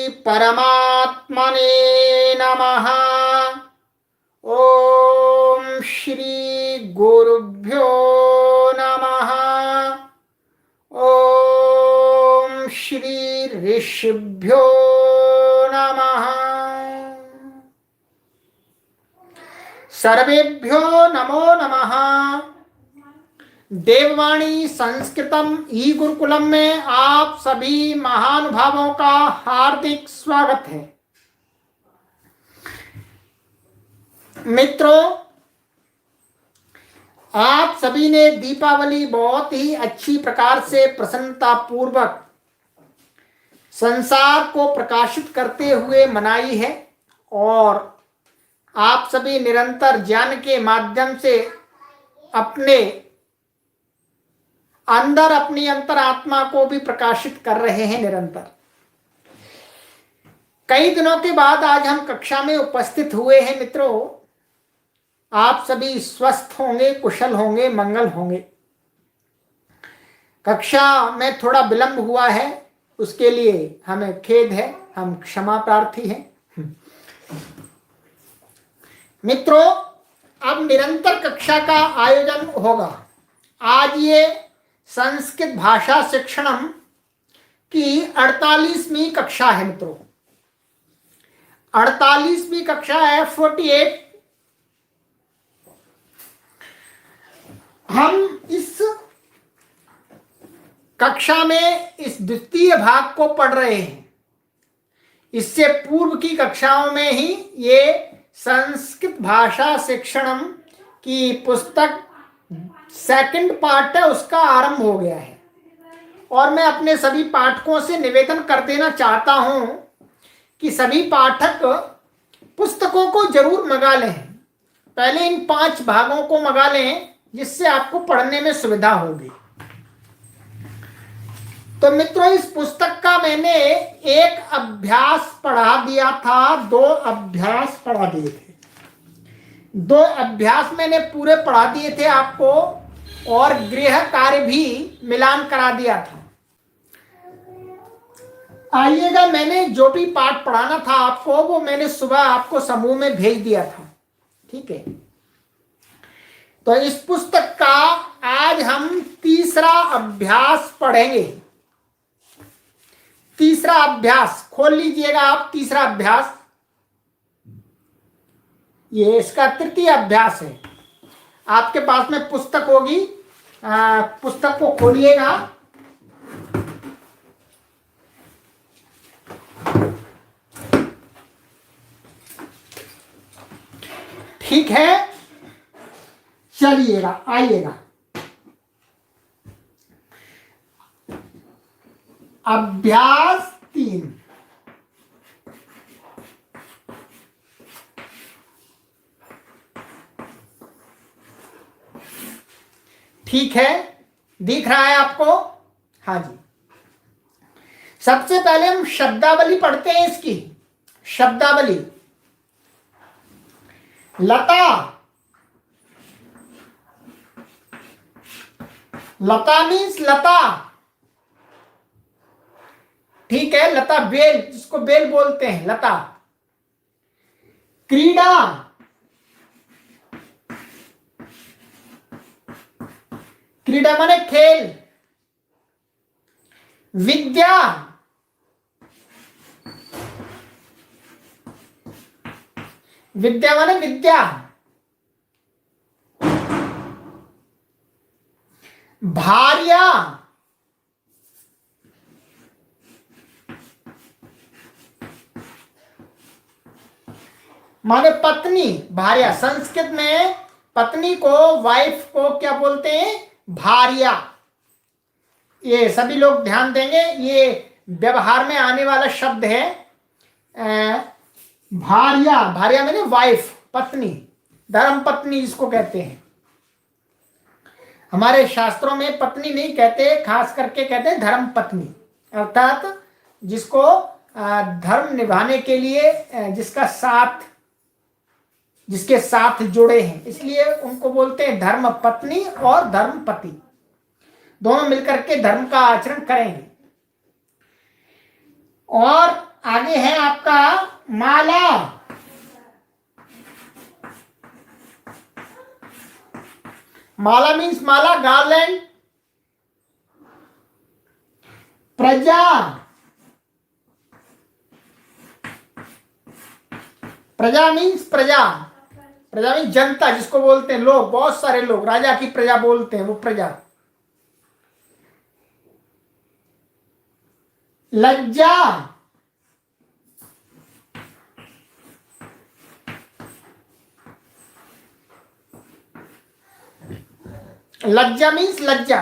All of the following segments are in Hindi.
परमात्मने नमः। ओम श्री गुरुभ्यो नमः। ओम श्री ऋषिभ्यो नमः। सर्वेभ्यो नमो नमः। देववाणी संस्कृतम ई गुरुकुलम में आप सभी महानुभावों का हार्दिक स्वागत है। मित्रों, आप सभी ने दीपावली बहुत ही अच्छी प्रकार से प्रसन्नता पूर्वक संसार को प्रकाशित करते हुए मनाई है और आप सभी निरंतर ज्ञान के माध्यम से अपने अंदर अपनी अंतरात्मा को भी प्रकाशित कर रहे हैं निरंतर। कई दिनों के बाद आज हम कक्षा में उपस्थित हुए हैं। मित्रों, आप सभी स्वस्थ होंगे, कुशल होंगे, मंगल होंगे। कक्षा में थोड़ा विलंब हुआ है, उसके लिए हमें खेद है, हम क्षमा प्रार्थी हैं। मित्रों, अब निरंतर कक्षा का आयोजन होगा। आज ये संस्कृत भाषा शिक्षणम की 48वीं कक्षा है। मित्रों, 48वीं कक्षा है, 48। हम इस कक्षा में इस द्वितीय भाग को पढ़ रहे हैं। इससे पूर्व की कक्षाओं में ही ये संस्कृत भाषा शिक्षणम की पुस्तक सेकंड पार्ट है, उसका आरंभ हो गया है। और मैं अपने सभी पाठकों से निवेदन कर देना चाहता हूं कि सभी पाठक पुस्तकों को जरूर मंगा लें। पहले इन 5 भागों को मंगा लें, जिससे आपको पढ़ने में सुविधा होगी। तो मित्रों, इस पुस्तक का मैंने एक अभ्यास पढ़ा दिया था, 2 अभ्यास पढ़ा दिए थे। 2 अभ्यास मैंने पूरे पढ़ा दिए थे आपको, और गृह कार्य भी मिलान करा दिया था। आइएगा, मैंने जो भी पाठ पढ़ाना था आपको, वो मैंने सुबह आपको समूह में भेज दिया था। ठीक है, तो इस पुस्तक का आज हम तीसरा अभ्यास पढ़ेंगे। तीसरा अभ्यास खोल लीजिएगा आप। तीसरा अभ्यास, ये इसका तृतीय अभ्यास है। आपके पास में पुस्तक होगी, पुस्तक को खोलिएगा। ठीक है, चलिएगा, आइएगा। अभ्यास 3। ठीक है, दिख रहा है आपको? हाँ जी। सबसे पहले हम शब्दावली पढ़ते हैं इसकी। शब्दावली। लता, लता मीन्स लता। ठीक है, लता बेल, जिसको बेल बोलते हैं, लता। क्रीड़ा, क्रीड़ा माने खेल। विद्या, विद्या माने विद्या। भार्या, माने पत्नी। भार्या, संस्कृत में पत्नी को, वाइफ को क्या बोलते हैं? भार्या। ये सभी लोग ध्यान देंगे, ये व्यवहार में आने वाला शब्द है। भार्या, भार्या माने वाइफ, पत्नी, धर्म पत्नी जिसको कहते हैं। हमारे शास्त्रों में पत्नी नहीं कहते, खास करके कहते हैं धर्म पत्नी, अर्थात जिसको धर्म निभाने के लिए जिसके साथ जुड़े हैं, इसलिए उनको बोलते हैं धर्म पत्नी और धर्म पति। दोनों मिलकर के धर्म का आचरण करेंगे। और आगे है आपका माला। माला मीन्स माला, गार्लैंड। प्रजा, प्रजा मीन्स प्रजा, प्रजा मीन्स जनता, जिसको बोलते हैं लोग, बहुत सारे लोग, राजा की प्रजा बोलते हैं, वो प्रजा। लज्जा, लज्जा मीन्स लज्जा।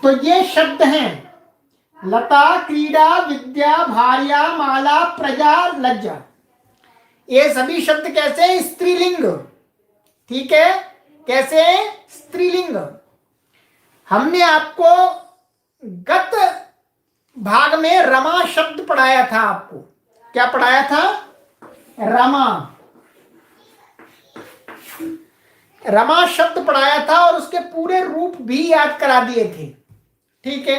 तो ये शब्द हैं लता, क्रीड़ा, विद्या, भार्या, माला, प्रजा, लज्जा। ये सभी शब्द कैसे? स्त्रीलिंग। ठीक है, कैसे? स्त्रीलिंग। हमने आपको गत भाग में रमा शब्द पढ़ाया था। आपको क्या पढ़ाया था? रमा। रमा शब्द पढ़ाया था और उसके पूरे रूप भी याद करा दिए थे। ठीक है,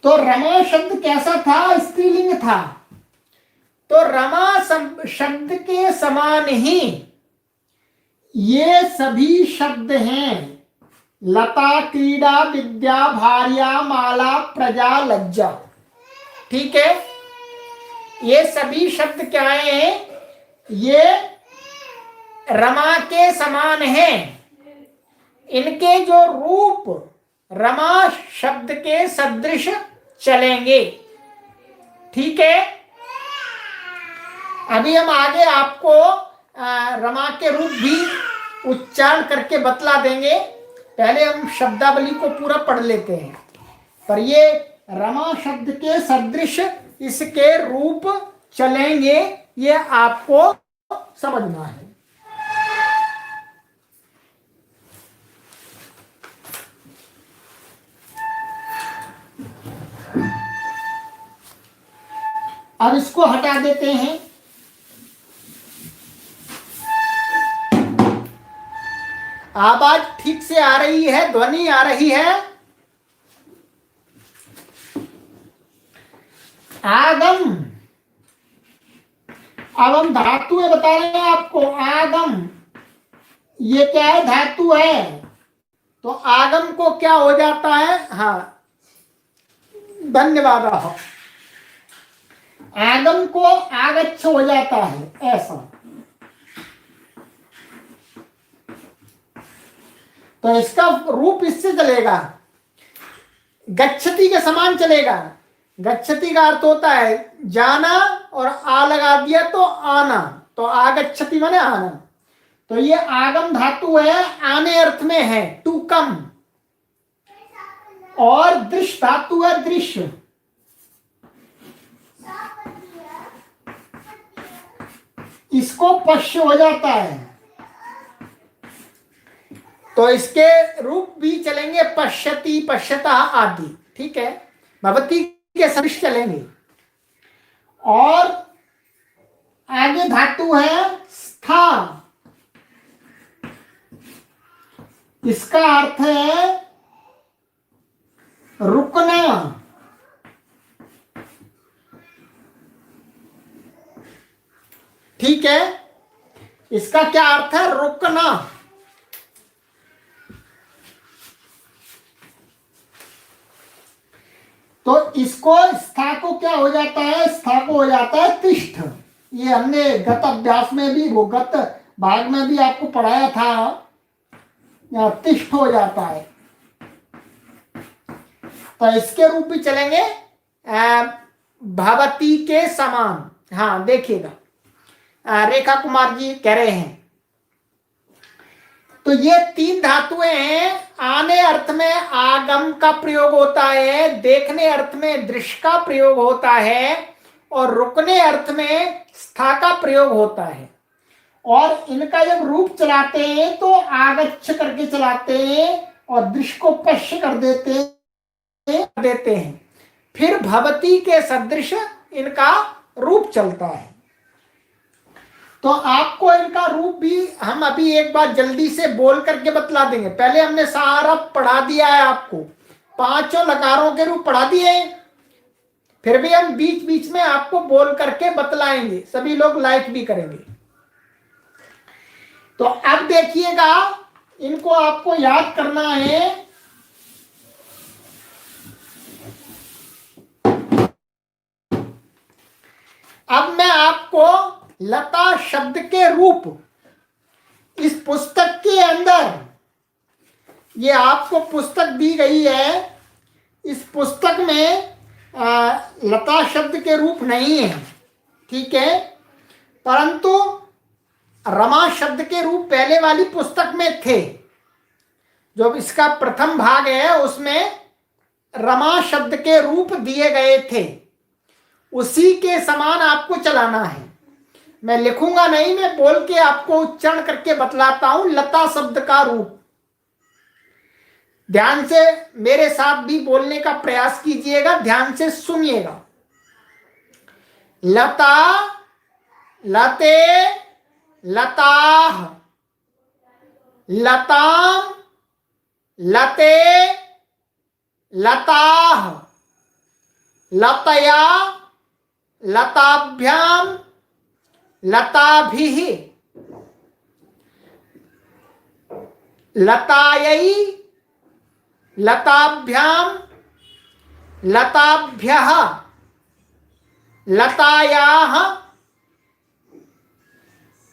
तो रमा शब्द कैसा था? स्त्रीलिंग था। तो रमा शब्द के समान ही ये सभी शब्द हैं, लता, क्रीड़ा, विद्या, भार्या, माला, प्रजा, लज्जा। ठीक है, ये सभी शब्द क्या हैं? ये रमा के समान हैं। इनके जो रूप रमा शब्द के सदृश चलेंगे। ठीक है, अभी हम आगे आपको रमा के रूप भी उच्चारण करके बतला देंगे। पहले हम शब्दावली को पूरा पढ़ लेते हैं। पर ये रमा शब्द के सदृश इसके रूप चलेंगे, ये आपको समझना है। अब इसको हटा देते हैं। आवाज ठीक से आ रही है? ध्वनि आ रही है? आगम, अब हम धातु में बता रहे हैं आपको। आगम ये क्या है? धातु है। तो आगम को क्या हो जाता है? हाँ, धन्यवाद। आगम को आगच्छ हो जाता है, ऐसा। तो इसका रूप इससे चलेगा, गच्छति के समान चलेगा। गच्छति का अर्थ होता है जाना, और आ लगा दिया तो आना, तो आगच्छति माने आना। तो ये आगम धातु है, आने अर्थ में है, टू कम। और दृश्य धातु है, दृश्य। इसको पश्य हो जाता है, तो इसके रूप भी चलेंगे पश्यति, पश्यता आदि। ठीक है, भवती के सदृश चलेंगे। और आगे धातु है स्था। इसका अर्थ है रुकना। ठीक है, इसका क्या अर्थ है? रुकना। तो इसको स्था को क्या हो जाता है? स्था को हो जाता है तिष्ठ। ये हमने गत अभ्यास में भी, वो गत भाग में भी आपको पढ़ाया था। तिष्ठ हो जाता है। तो इसके रूप भी चलेंगे भवती के समान। हाँ, देखिएगा, रेखा कुमार जी कह रहे हैं। तो ये तीन धातुएं हैं। आने अर्थ में आगम का प्रयोग होता है, देखने अर्थ में दृश्य का प्रयोग होता है, और रुकने अर्थ में स्था का प्रयोग होता है। और इनका जब रूप चलाते हैं तो आगच्छ करके चलाते हैं, और दृश्य को पश्य कर देते हैं। फिर भवती के सदृश इनका रूप चलता है। तो आपको इनका रूप भी हम अभी एक बार जल्दी से बोल करके बतला देंगे। पहले हमने सारा पढ़ा दिया है आपको, पांचों लकारों के रूप पढ़ा दिए हैं, फिर भी हम बीच बीच में आपको बोल करके बतलाएंगे, सभी लोग लाइक भी करेंगे। तो अब देखिएगा, इनको आपको याद करना है। अब मैं आपको लता शब्द के रूप इस पुस्तक के अंदर, ये आपको पुस्तक दी गई है, इस पुस्तक में लता शब्द के रूप नहीं है, ठीक है, परंतु रमा शब्द के रूप पहले वाली पुस्तक में थे। जो इसका प्रथम भाग है उसमें रमा शब्द के रूप दिए गए थे, उसी के समान आपको चलाना है। मैं लिखूंगा नहीं, मैं बोल के आपको उच्चारण करके बतलाता हूं लता शब्द का रूप। ध्यान से मेरे साथ भी बोलने का प्रयास कीजिएगा, ध्यान से सुनिएगा। लता, लते, लताः, लताम, लते, लताः, लतया, लताभ्याम, लताभिः, लतायै, लताभ्याम, लताभ्यः, लतायाः,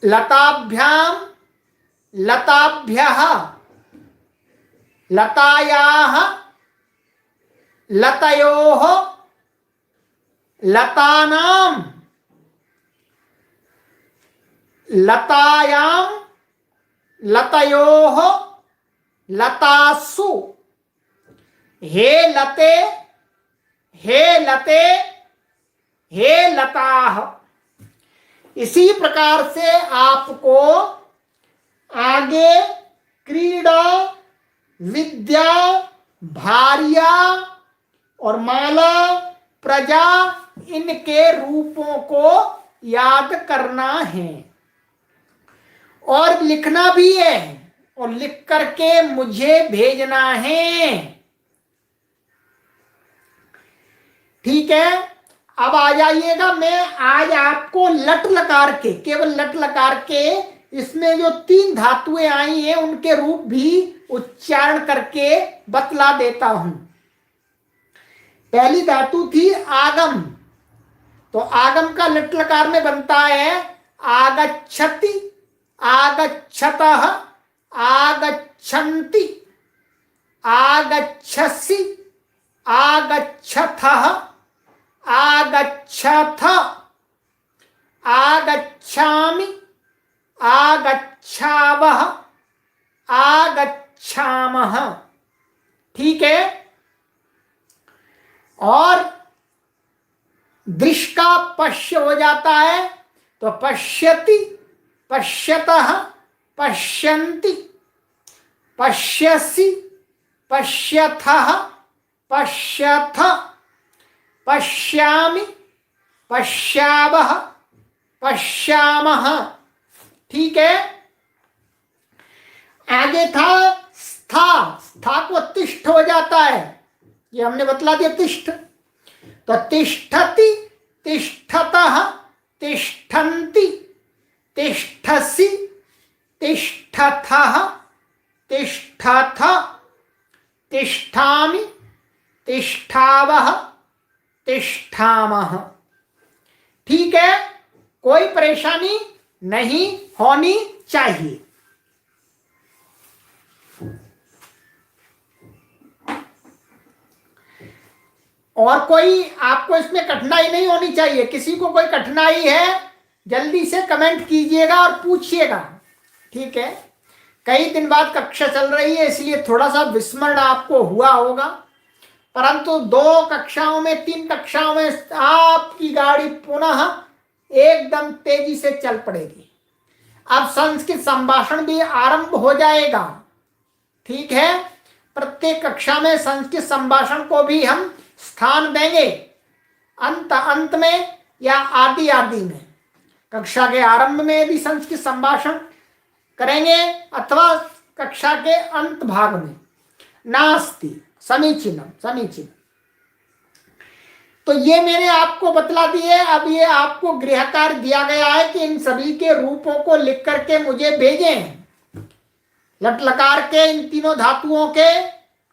लताभ्याम, लताभ्यः, लतायाः, लतयोः, लतानां, लतायां, लतयोः, लतासु, हे लते, हे लते, हे लताः। इसी प्रकार से आपको आगे क्रीड़ा, विद्या, भार्या और माला, प्रजा, इनके रूपों को याद करना है और लिखना भी है, और लिख करके मुझे भेजना है, ठीक है। अब आ जाइएगा, मैं आज आपको लट लकार के, केवल लट लकार के, इसमें जो 3 धातुएं आई हैं उनके रूप भी उच्चारण करके बतला देता हूं। पहली धातु थी आगम, तो आगम का लट लकार में बनता है आगच्छति, आगच्छतः, आगच्छन्ति, आगच्छसि, आगच्छथः, आगच्छथ, आगच्छामि, आगच्छावः, आगच्छामः, ठीक है। और दृश का पश्य हो जाता है, तो पश्यति, पश्यतः, पश्यन्ति, पश्यसि, पश्यथः, पश्यथ, पश्यामि, पश्यावः, पश्यामः, ठीक है। आगे था स्था, स्था को तिष्ठ हो जाता है, ये हमने बतला दिया तिष्ठ, तो तिष्ठति, तिष्ठतः, तिष्ठन्ति, तिष्ठसि, तिष्ठथः, तिष्ठथ, तिष्ठामि, तिष्ठावः, तिष्ठामः, ठीक है। कोई परेशानी नहीं होनी चाहिए। और कोई आपको इसमें कठिनाई नहीं होनी चाहिए। किसी को कोई कठिनाई है जल्दी से कमेंट कीजिएगा और पूछिएगा, ठीक है। कई दिन बाद कक्षा चल रही है, इसलिए थोड़ा सा विस्मरण आपको हुआ होगा, परंतु 2 कक्षाओं में, 3 कक्षाओं में आपकी गाड़ी पुनः एकदम तेजी से चल पड़ेगी। अब संस्कृत संभाषण भी आरंभ हो जाएगा, ठीक है। प्रत्येक कक्षा में संस्कृत संभाषण को भी हम स्थान देंगे, अंत अंत में या आदि आदि में, कक्षा के आरंभ में यदि संस्कृत संभाषण करेंगे अथवा कक्षा के अंत भाग में। नास्ति समीचीनम, समीचीन। तो ये मैंने आपको बतला दिए। अब ये आपको गृह कार्य दिया गया है कि इन सभी के रूपों को लिख करके मुझे भेजें। लट लकार के इन तीनों धातुओं के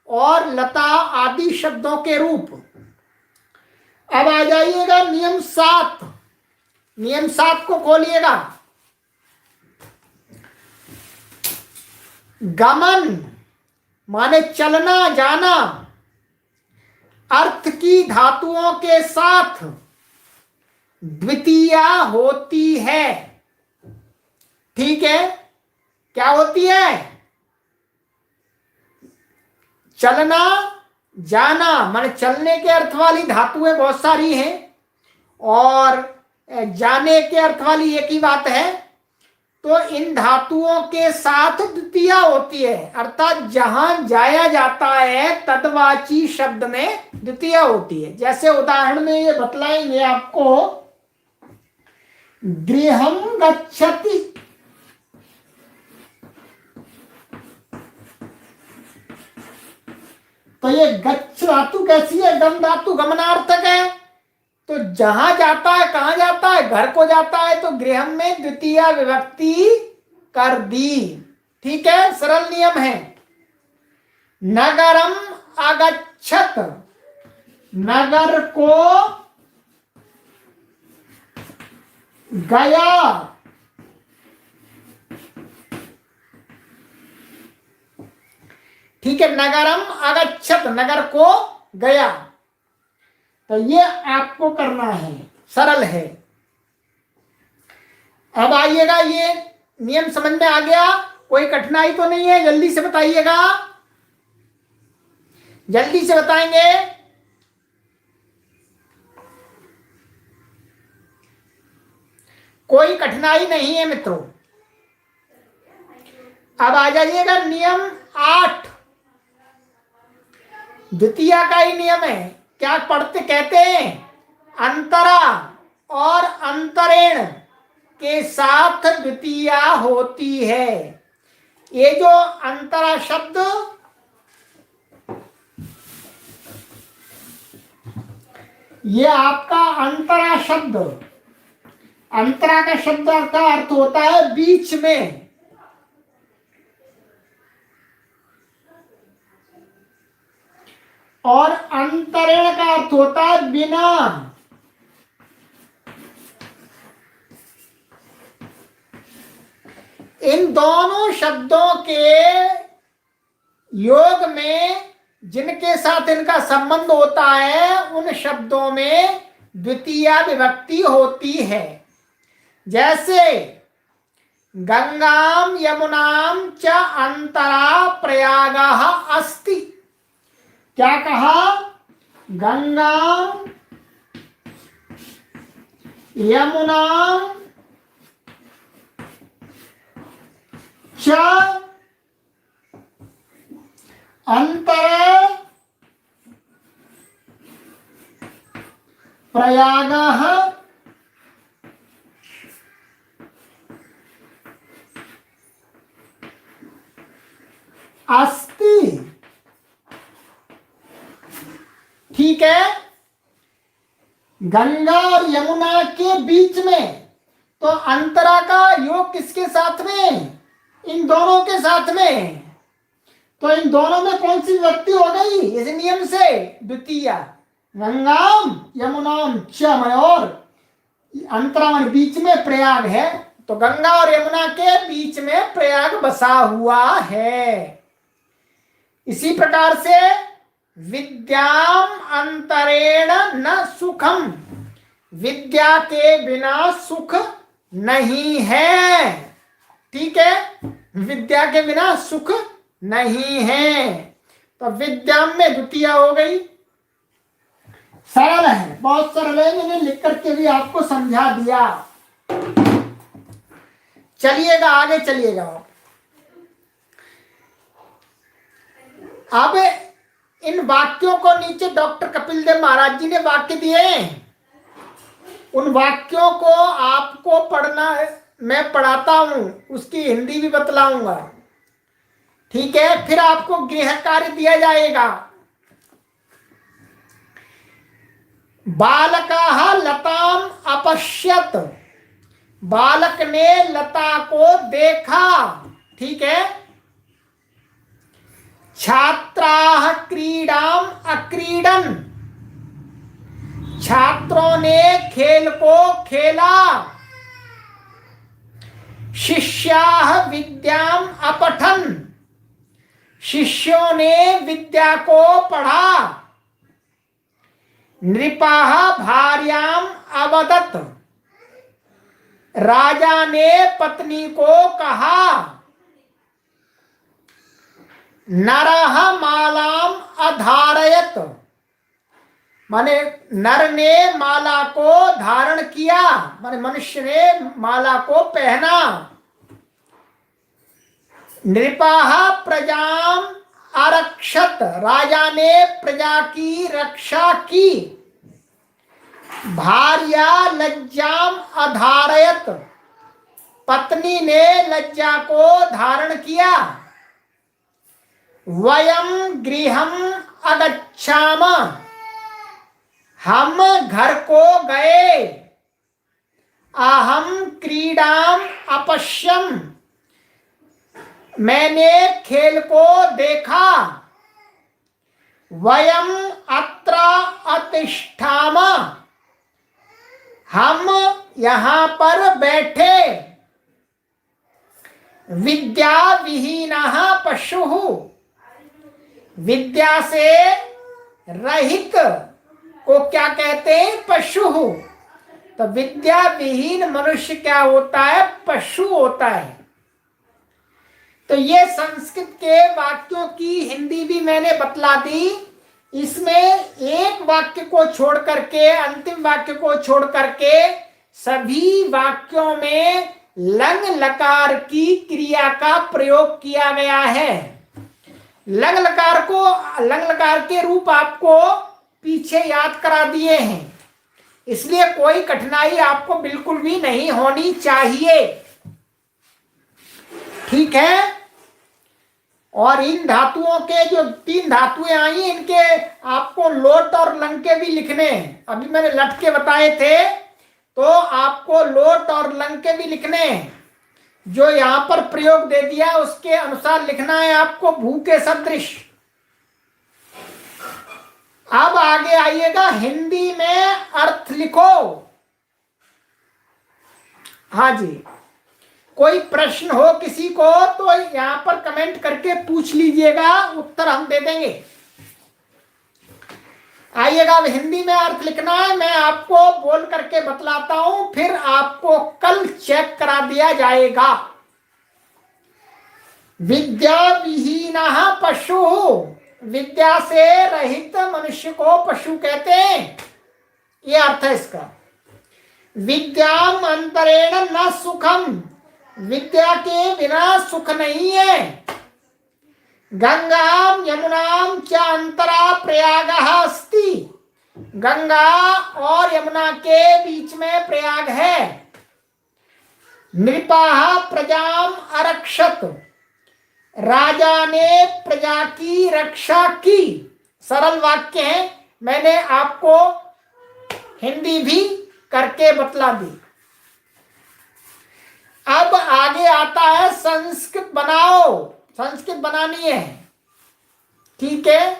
और लता आदि शब्दों के रूप। अब आ जाइएगा नियम 7। नियम 7 को खोलिएगा। गमन माने चलना जाना, अर्थ की धातुओं के साथ द्वितीया होती है। ठीक है, क्या होती है? चलना जाना माने चलने के अर्थ वाली धातुएं बहुत सारी हैं और जाने के अर्थ वाली एक ही बात है। तो इन धातुओं के साथ द्वितीया होती है, अर्थात जहां जाया जाता है तद्वाची शब्द में द्वितीया होती है। जैसे उदाहरण में ये बतलाएंगे आपको, गृहम गच्छति, तो ये गच्छ धातु कैसी है? गम धातु गमनार्थक है। तो जहां जाता है, कहां जाता है? घर को जाता है, तो गृहम में द्वितीया विभक्ति कर दी। ठीक है, सरल नियम है। नगरम अगच्छत, नगर को गया। ठीक है, नगरम अगच्छत, नगर को गया। तो ये आपको करना है, सरल है। अब आइएगा, ये नियम समझ में आ गया? कोई कठिनाई तो नहीं है? जल्दी से बताइएगा, जल्दी से बताएंगे। कोई कठिनाई नहीं है मित्रों। अब आ जाइएगा नियम 8। द्वितीया का ही नियम है। क्या पढ़ते कहते हैं? अंतरा और अंतरेण के साथ द्वितीया होती है। ये जो अंतरा शब्द, ये आपका अंतरा शब्द, अंतरा का शब्द का अर्थ होता है बीच में। और अंतरेण का अर्थ होता है बिना। इन दोनों शब्दों के योग में जिनके साथ इनका संबंध होता है, उन शब्दों में द्वितीया विभक्ति होती है। जैसे गंगाम यमुनाम च अंतरा प्रयागः अस्ति। क्या कहा? गंगा यमुना च अंतर प्रयागः अस्ति। ठीक है, गंगा और यमुना के बीच में, तो अंतरा का योग किसके साथ में? इन दोनों के साथ में। तो इन दोनों में कौन सी विभक्ति हो गई इस नियम से? द्वितीया। गंगाम यमुनाम च, और अंतरा में बीच में प्रयाग है, तो गंगा और यमुना के बीच में प्रयाग बसा हुआ है। इसी प्रकार से विद्याम अंतरेण न सुखम, विद्या के बिना सुख नहीं है। ठीक है, विद्या के बिना सुख नहीं है। तो विद्याम में द्वितीया हो गई। सरल है, बहुत सरल है। मैंने लिख करके भी आपको समझा दिया। चलिएगा आगे, चलिएगा। अब इन वाक्यों को नीचे डॉक्टर कपिल देव महाराज जी ने वाक्य दिए हैं, उन वाक्यों को आपको पढ़ना है, मैं पढ़ाता हूं, उसकी हिंदी भी बतलाऊंगा। ठीक है, फिर आपको गृह कार्य दिया जाएगा। बालकाः लताम अपश्यत, बालक ने लता को देखा। ठीक है। छात्राः क्रीडाम अक्रीडन, छात्रों ने खेल को खेला। शिष्याः विद्याम अपठन, शिष्यों ने विद्या को पढ़ा। नृपाः भार्याम अवदत्, राजा ने पत्नी को कहा। नरः मालाम अधारयत, माने नर ने माला को धारण किया, माने मनुष्य ने माला को पहना। नृपाः प्रजाम आरक्षत, राजा ने प्रजा की रक्षा की। भार्या लज्जाम अधारयत, पत्नी ने लज्जा को धारण किया। वयम गृहम अगच्छाम, हम घर को गए। अहम क्रीडाम अपश्यम, मैंने खेल को देखा। वयम अत्र अतिष्ठाम, हम यहां पर बैठे। विद्या विहीनः पशुः, विद्या से रहित को क्या कहते हैं? पशु। तो विद्या विहीन मनुष्य क्या होता है? पशु होता है। तो ये संस्कृत के वाक्यों की हिंदी भी मैंने बतला दी। इसमें एक वाक्य को छोड़ करके, अंतिम वाक्य को छोड़ करके सभी वाक्यों में लंग लकार की क्रिया का प्रयोग किया गया है। लंग लकार के रूप आपको पीछे याद करा दिए हैं, इसलिए कोई कठिनाई आपको बिल्कुल भी नहीं होनी चाहिए। ठीक है। और इन धातुओं के जो 3 धातुएं आई, इनके आपको लोट और लंग के भी लिखने हैं। अभी मैंने लट के बताए थे, तो आपको लोट और लंग के भी लिखने हैं। जो यहां पर प्रयोग दे दिया उसके अनुसार लिखना है आपको। भू के सदृश। अब आगे आइएगा, हिंदी में अर्थ लिखो। हाँ जी, कोई प्रश्न हो किसी को तो यहां पर कमेंट करके पूछ लीजिएगा, उत्तर हम दे देंगे। आइएगा, अब हिंदी में अर्थ लिखना है। मैं आपको बोल करके बतलाता हूं, फिर आपको कल चेक करा दिया जाएगा। विद्या विहीनः पशु, विद्या से रहित मनुष्य को पशु कहते हैं। ये अर्थ है इसका। विद्याम अंतरेण न सुखम, विद्या के बिना सुख नहीं है। गंगाम यमुनाम च अंतरा प्रयागः अस्ति, गंगा और यमुना के बीच में प्रयाग है। नृपाः प्रजाम अरक्षत, राजा ने प्रजा की रक्षा की। सरल वाक्य है, मैंने आपको हिंदी भी करके बतला दी। अब आगे आता है संस्कृत बनाओ। संस्कृत बनानी है। ठीक है।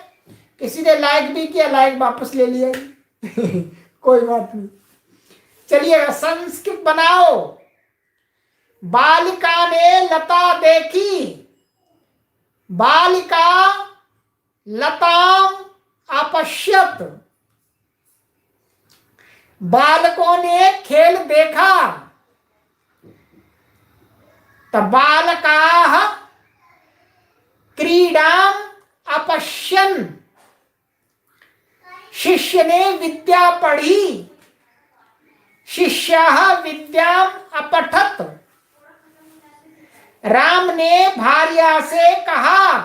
किसी ने लाइक भी किया, लाइक वापस ले लिया। कोई बात नहीं, चलिएगा। संस्कृत बनाओ। बालिका ने लता देखी, बालिका लताम अपश्यत, बालकों ने खेल देखा। तो बालकाः क्रीडाम अपश्यन्, शिष्य ने विद्या पढ़ी। शिष्यः विद्याम अपठत, राम ने भार्या से कहा।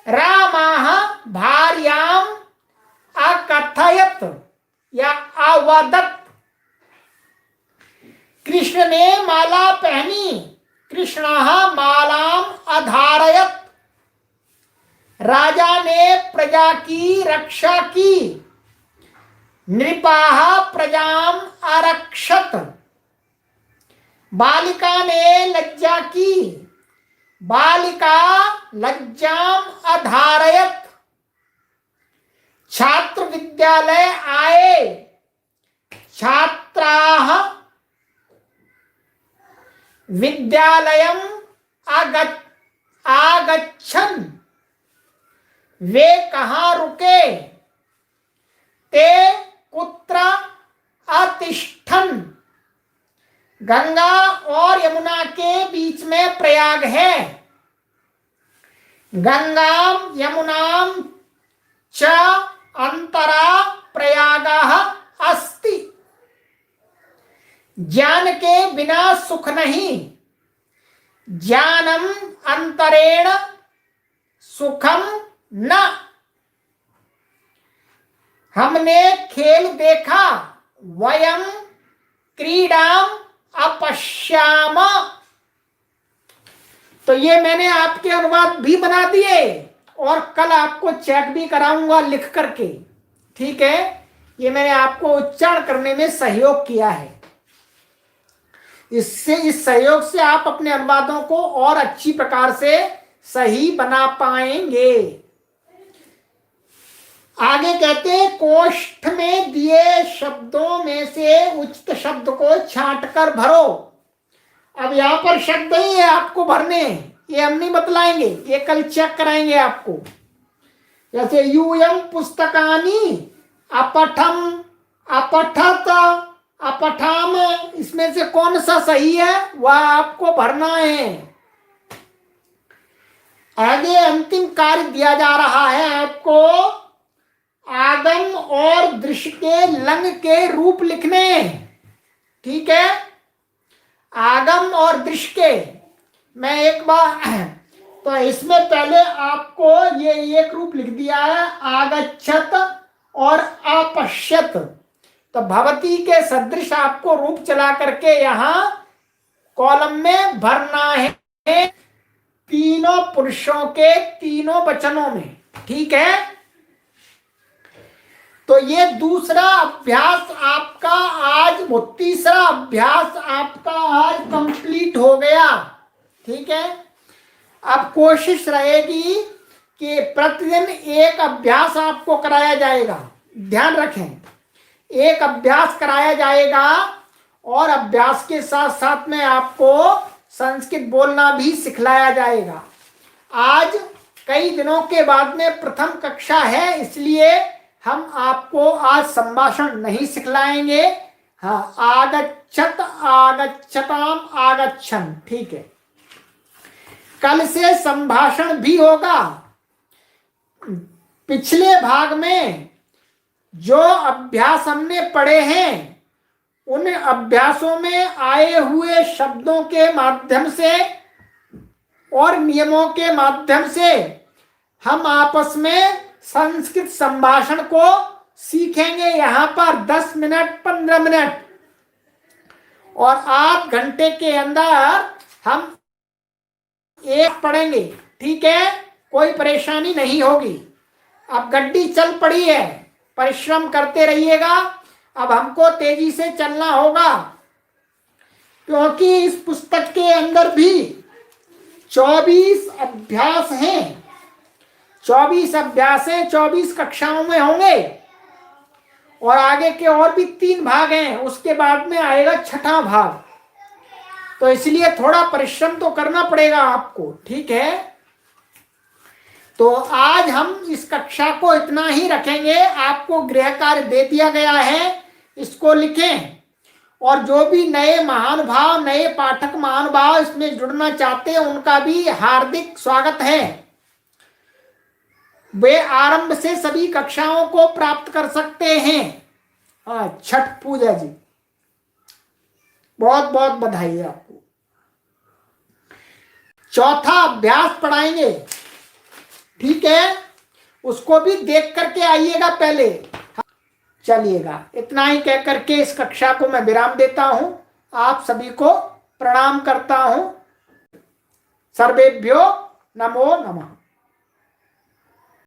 रामाः भार्याम अकथयत या अवदत्, कृष्ण ने माला पहनी, कृष्णः मालाम अधारयत, राजा ने प्रजा की रक्षा की, नृपाः प्रजाम आरक्षत, बालिका ने लज्जा की, बालिका लज्जाम अधारयत, छात्र विद्यालय आए, छात्राः विद्यालयम आगच्छन्, वे कहाँ रुके, ते कुत्र अतिष्ठन्, गंगा और यमुना के बीच में प्रयाग है, गंगाम यमुनाम च अंतरा प्रयागः अस्ति, ज्ञान के बिना सुख नहीं, ज्ञानम अंतरेण सुखम न, हमने खेल देखा, वयम क्रीडाम अपश्याम। तो ये मैंने आपके अनुवाद भी बना दिए और कल आपको चेक भी कराऊंगा लिख करके, ठीक है। ये मैंने आपको उच्चारण करने में सहयोग किया है, इससे इस सहयोग से आप अपने अनुवादों को और अच्छी प्रकार से सही बना पाएंगे। आगे कहते हैं, कोष्ठ में दिए शब्दों में से उचित शब्द को छांट कर भरो। अब यहां पर शब्द ही है आपको भरने, ये हम नहीं बतलाएंगे, ये कल चेक कराएंगे आपको। जैसे यूयम पुस्तकानी अपठम, अपठत, अपठाम, इसमें से कौन सा सही है वह आपको भरना है। आगे अंतिम कार्य दिया जा रहा है आपको, आगम और दृश्य के लंग के रूप लिखने, ठीक है। आगम और दृश्य के, मैं एक बार तो इसमें पहले आपको ये एक रूप लिख दिया है, आगच्छत और अपश्यत। तो भवती के सदृश आपको रूप चला करके यहां कॉलम में भरना है, तीनों पुरुषों के तीनों वचनों में, ठीक है। तो ये दूसरा अभ्यास आपका आज, वो तीसरा अभ्यास आपका आज कंप्लीट हो गया, ठीक है। अब कोशिश रहेगी कि प्रतिदिन एक अभ्यास आपको कराया जाएगा, ध्यान रखें, एक अभ्यास कराया जाएगा और अभ्यास के साथ साथ में आपको संस्कृत बोलना भी सिखलाया जाएगा। आज कई दिनों के बाद में प्रथम कक्षा है, इसलिए हम आपको आज संभाषण नहीं सिखलाएंगे। हाँ, आगच्छत, आगच्छताम, आगच्छन, ठीक है। कल से संभाषण भी होगा। पिछले भाग में जो अभ्यास हमने पढ़े हैं, उन अभ्यासों में आए हुए शब्दों के माध्यम से और नियमों के माध्यम से हम आपस में संस्कृत संभाषण को सीखेंगे। यहां पर 10 मिनट 15 मिनट और 8 घंटे के अंदर हम एक पढ़ेंगे, ठीक है, कोई परेशानी नहीं होगी। अब गड्डी चल पड़ी है, परिश्रम करते रहिएगा। अब हमको तेजी से चलना होगा, क्योंकि इस पुस्तक के अंदर भी 24 अभ्यास हैं, 24 अभ्यास हैं, 24 कक्षाओं में होंगे और आगे के और भी 3 भाग हैं, उसके बाद में आएगा 6ठा भाग। तो इसलिए थोड़ा परिश्रम तो करना पड़ेगा आपको, ठीक है। तो आज हम इस कक्षा को इतना ही रखेंगे। आपको गृह कार्य दे दिया गया है, इसको लिखें। और जो भी नए महानुभाव, नए पाठक महानुभाव इसमें जुड़ना चाहते हैं, उनका भी हार्दिक स्वागत है। वे आरंभ से सभी कक्षाओं को प्राप्त कर सकते हैं। छठ पूजा जी, बहुत बहुत बधाई है आपको। चौथा अभ्यास पढ़ाएंगे, ठीक है, उसको भी देख करके आइएगा पहले। चलिएगा, इतना ही कह करके इस कक्षा को मैं विराम देता हूं। आप सभी को प्रणाम करता हूं। सर्वेभ्यो नमो नमः।